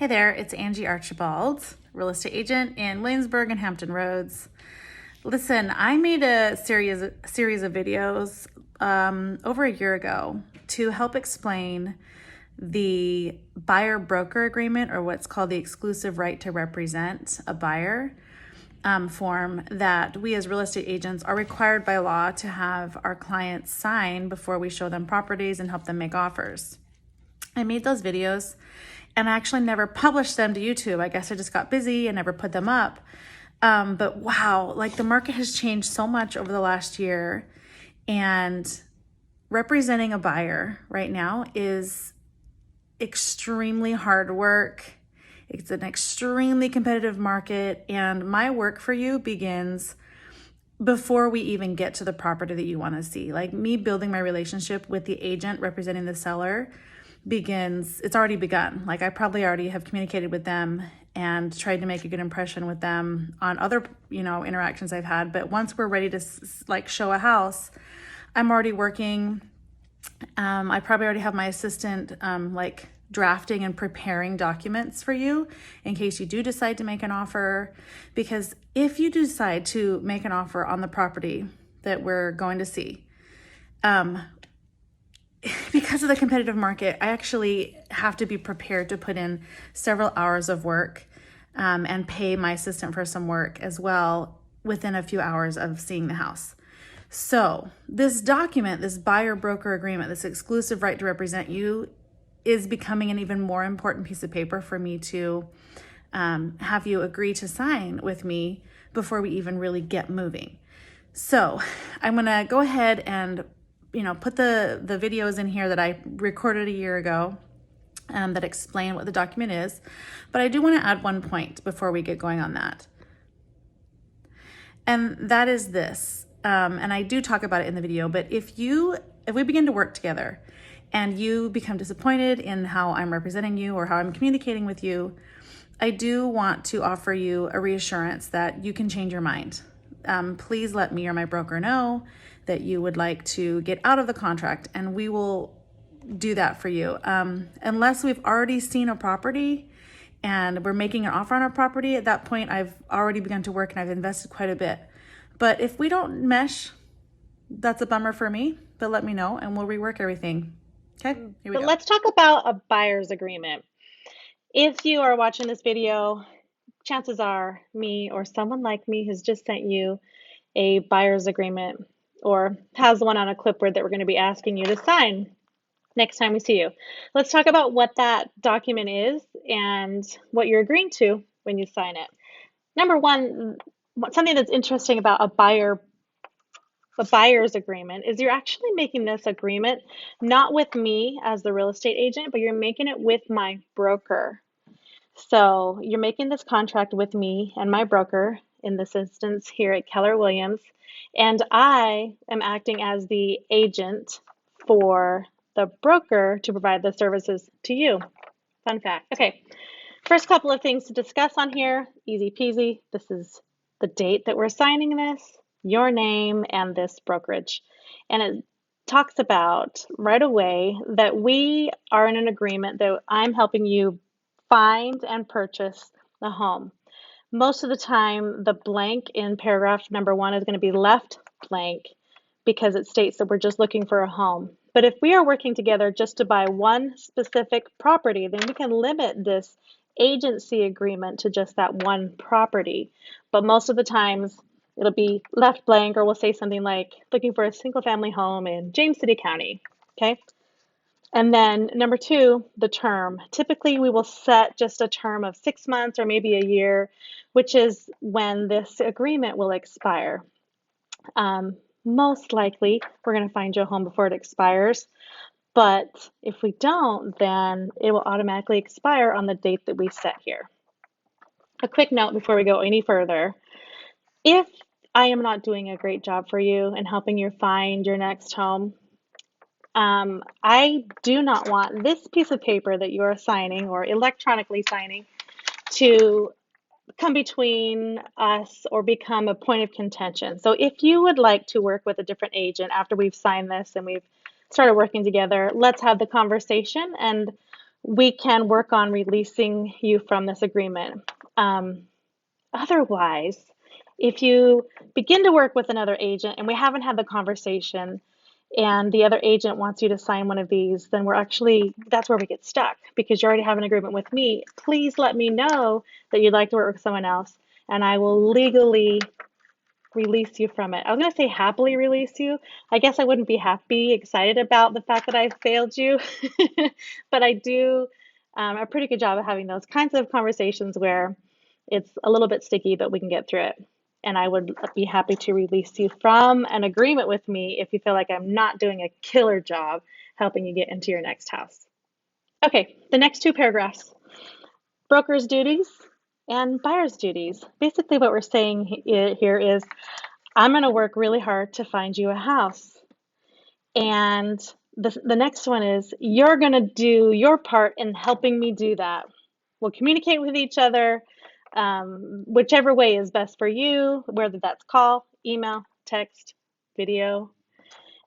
Hey there, it's Angie Archibald, real estate agent in Williamsburg and Hampton Roads. Listen, I made a series of videos over a year ago to help explain the buyer broker agreement, or what's called the exclusive right to represent a buyer form that we as real estate agents are required by law to have our clients sign before we show them properties and help them make offers. I made those videos and I actually never published them to YouTube. I guess I just got busy and never put them up. But wow, like the market has changed so much over the last year, and representing a buyer right now is extremely hard work. It's an extremely competitive market, and my work for you begins before we even get to the property that you want to see. Like me building my relationship with the agent representing the seller it's already begun. Like I probably already have communicated with them and tried to make a good impression with them on other, interactions I've had. But once we're ready to show a house, I'm already working. I probably already have my assistant drafting and preparing documents for you in case you do decide to make an offer. Because if you decide to make an offer on the property that we're going to see, because of the competitive market, I actually have to be prepared to put in several hours of work and pay my assistant for some work as well within a few hours of seeing the house. So this document, this buyer broker agreement, this exclusive right to represent you, is becoming an even more important piece of paper for me to have you agree to sign with me before we even really get moving. So I'm going to go ahead and put the videos in here that I recorded a year ago that explain what the document is. But I do want to add one point before we get going on that. And that is this, and I do talk about it in the video, but if we begin to work together and you become disappointed in how I'm representing you or how I'm communicating with you, I do want to offer you a reassurance that you can change your mind. Please let me or my broker know that you would like to get out of the contract, and we will do that for you. Unless we've already seen a property and we're making an offer on our property, at that point I've already begun to work and I've invested quite a bit. But if we don't mesh, that's a bummer for me, but let me know and we'll rework everything. Okay, here we go. But let's talk about a buyer's agreement. If you are watching this video, chances are me or someone like me has just sent you a buyer's agreement or has one on a clipboard that we're going to be asking you to sign next time we see you. Let's talk about what that document is and what you're agreeing to when you sign it. Number one, something that's interesting about a buyer's agreement is you're actually making this agreement not with me as the real estate agent, but you're making it with my broker. So you're making this contract with me and my broker, in this instance here at Keller Williams, and I am acting as the agent for the broker to provide the services to you. Fun fact. Okay, first couple of things to discuss on here, easy peasy. This is the date that we're signing this, your name, and this brokerage. And it talks about right away that we are in an agreement that I'm helping you find and purchase the home. Most of the time, the blank in paragraph number 1 is going to be left blank because it states that we're just looking for a home. But if we are working together just to buy one specific property, then we can limit this agency agreement to just that one property. But most of the times, it'll be left blank, or we'll say something like looking for a single family home in James City County. Okay. And then number 2, the term. Typically, we will set just a term of 6 months or maybe a year, which is when this agreement will expire. Most likely, we're going to find you a home before it expires. But if we don't, then it will automatically expire on the date that we set here. A quick note before we go any further. If I am not doing a great job for you and helping you find your next home, I do not want this piece of paper that you are signing or electronically signing to come between us or become a point of contention. So if you would like to work with a different agent after we've signed this and we've started working together, let's have the conversation and we can work on releasing you from this agreement. Otherwise, if you begin to work with another agent and we haven't had the conversation and the other agent wants you to sign one of these, then that's where we get stuck because you already have an agreement with me. Please let me know that you'd like to work with someone else, and I will legally release you from it. I was going to say happily release you. I guess I wouldn't be excited about the fact that I failed you, but I do a pretty good job of having those kinds of conversations where it's a little bit sticky, but we can get through it. And I would be happy to release you from an agreement with me if you feel like I'm not doing a killer job helping you get into your next house. Okay, the next two paragraphs. Broker's duties and buyer's duties. Basically, what we're saying here is I'm going to work really hard to find you a house. And the next one is you're going to do your part in helping me do that. We'll communicate with each other, whichever way is best for you, whether that's call, email, text, video.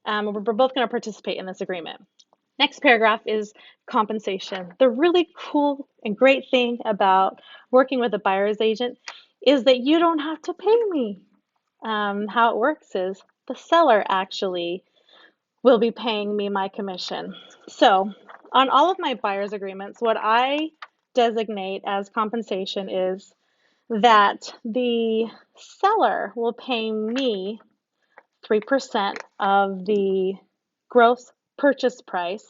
We're both going to participate in this agreement. Next paragraph is compensation. The really cool and great thing about working with a buyer's agent is that you don't have to pay me. How it works is the seller actually will be paying me my commission. So on all of my buyer's agreements, what I designate as compensation is that the seller will pay me 3% of the gross purchase price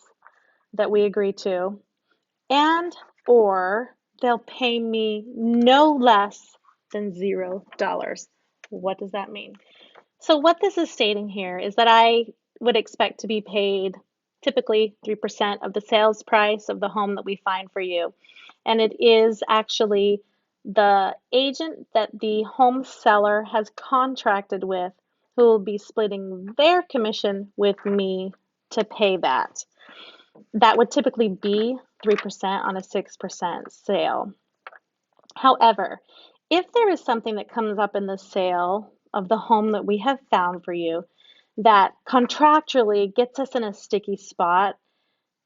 that we agree to, and or they'll pay me no less than $0. What does that mean? So what this is stating here is that I would expect to be paid typically 3% of the sales price of the home that we find for you. And it is actually the agent that the home seller has contracted with who will be splitting their commission with me to pay that. That would typically be 3% on a 6% sale. However, if there is something that comes up in the sale of the home that we have found for you that contractually gets us in a sticky spot,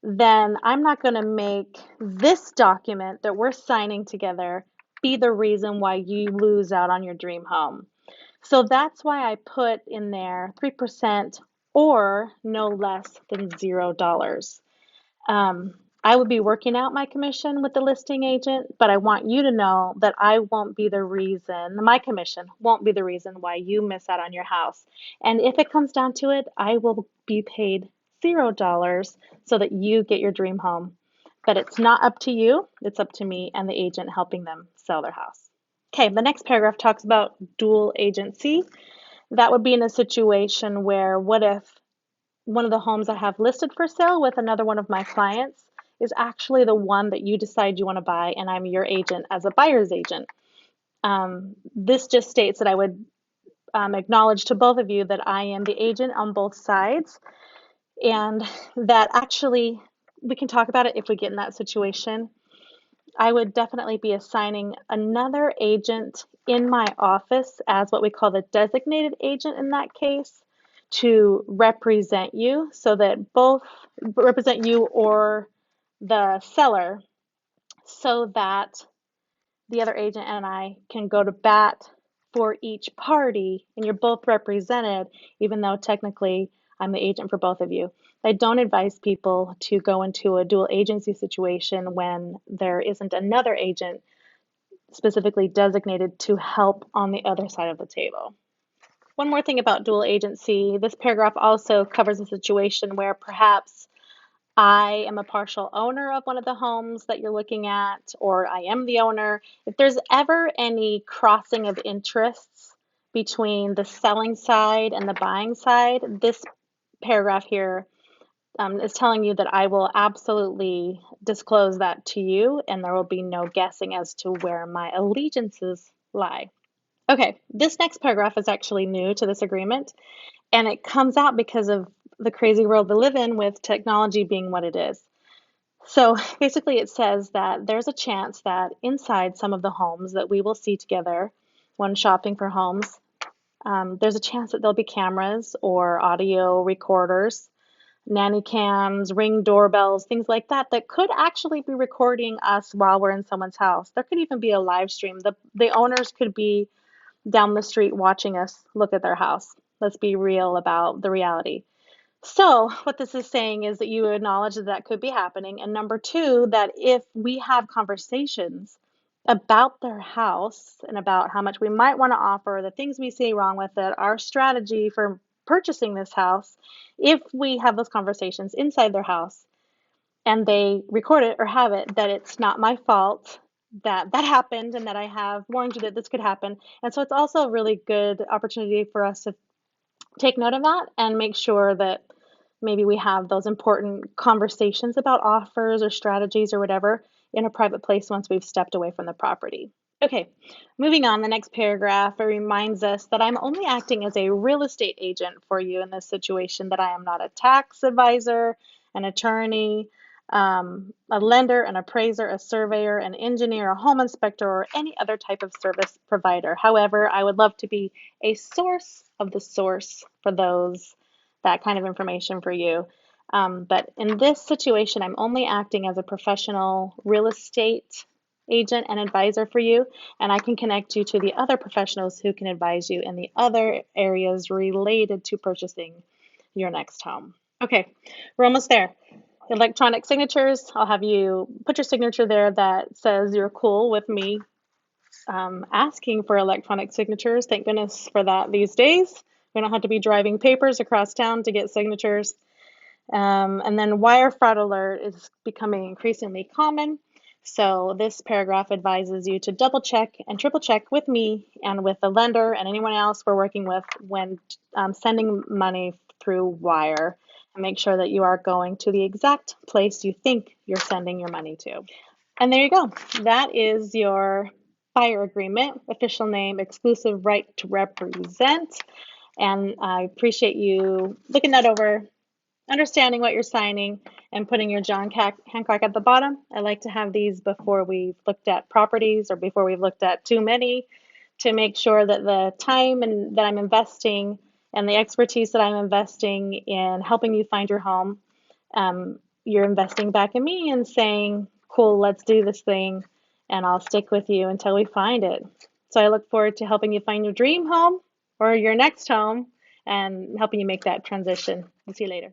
then I'm not going to make this document that we're signing together be the reason why you lose out on your dream home. So that's why I put in there 3% or no less than $0. I would be working out my commission with the listing agent, but I want you to know that my commission won't be the reason why you miss out on your house. And if it comes down to it, I will be paid $0 so that you get your dream home. But it's not up to you, it's up to me and the agent helping them sell their house. Okay, the next paragraph talks about dual agency. That would be in a situation where what if one of the homes I have listed for sale with another one of my clients is actually the one that you decide you want to buy, and I'm your agent as a buyer's agent. This just states that I would acknowledge to both of you that I am the agent on both sides, and that actually we can talk about it if we get in that situation. I would definitely be assigning another agent in my office as what we call the designated agent in that case to represent you so that both represent you or the seller so that the other agent and I can go to bat for each party and you're both represented, even though technically I'm the agent for both of you. I don't advise people to go into a dual agency situation when there isn't another agent specifically designated to help on the other side of the table. One more thing about dual agency, this paragraph also covers a situation where perhaps I am a partial owner of one of the homes that you're looking at, or I am the owner. If there's ever any crossing of interests between the selling side and the buying side, this paragraph here is telling you that I will absolutely disclose that to you, and there will be no guessing as to where my allegiances lie. Okay, this next paragraph is actually new to this agreement, and it comes out because of the crazy world we live in with technology being what it is. So basically it says that there's a chance that inside some of the homes that we will see together when shopping for homes, there's a chance that there'll be cameras or audio recorders nanny cams, ring doorbells, things like that that could actually be recording us while we're in someone's house. There could even be a live stream. The owners could be down the street watching us look at their house. Let's be real about the reality. So, what this is saying is that you acknowledge that that could be happening. And number two, that if we have conversations about their house and about how much we might want to offer, the things we see wrong with it, our strategy for purchasing this house, if we have those conversations inside their house and they record it or have it, that it's not my fault that that happened and that I have warned you that this could happen. And so it's also a really good opportunity for us to take note of that and make sure that maybe we have those important conversations about offers or strategies or whatever in a private place once we've stepped away from the property. Okay, moving on, the next paragraph, it reminds us that I'm only acting as a real estate agent for you in this situation, that I am not a tax advisor, an attorney, a lender, an appraiser, a surveyor, an engineer, a home inspector, or any other type of service provider. However, I would love to be a source of the source for that kind of information for you. But in this situation, I'm only acting as a professional real estate agent and advisor for you, and I can connect you to the other professionals who can advise you in the other areas related to purchasing your next home. Okay, we're almost there. Electronic signatures, I'll have you put your signature there that says you're cool with me asking for electronic signatures. Thank goodness for that these days. We don't have to be driving papers across town to get signatures. And then wire fraud alert is becoming increasingly common. So this paragraph advises you to double check and triple check with me and with the lender and anyone else we're working with when sending money through wire, and make sure that you are going to the exact place you think you're sending your money to. And there you go. That is your buyer agreement, official name, exclusive right to represent. And I appreciate you looking that over, understanding what you're signing, and putting your John Hancock at the bottom. I like to have these before we've looked at properties or before we've looked at too many, to make sure that the time that I'm investing and the expertise that I'm investing in helping you find your home, you're investing back in me and saying, cool, let's do this thing, and I'll stick with you until we find it. So I look forward to helping you find your dream home or your next home and helping you make that transition. We'll see you later.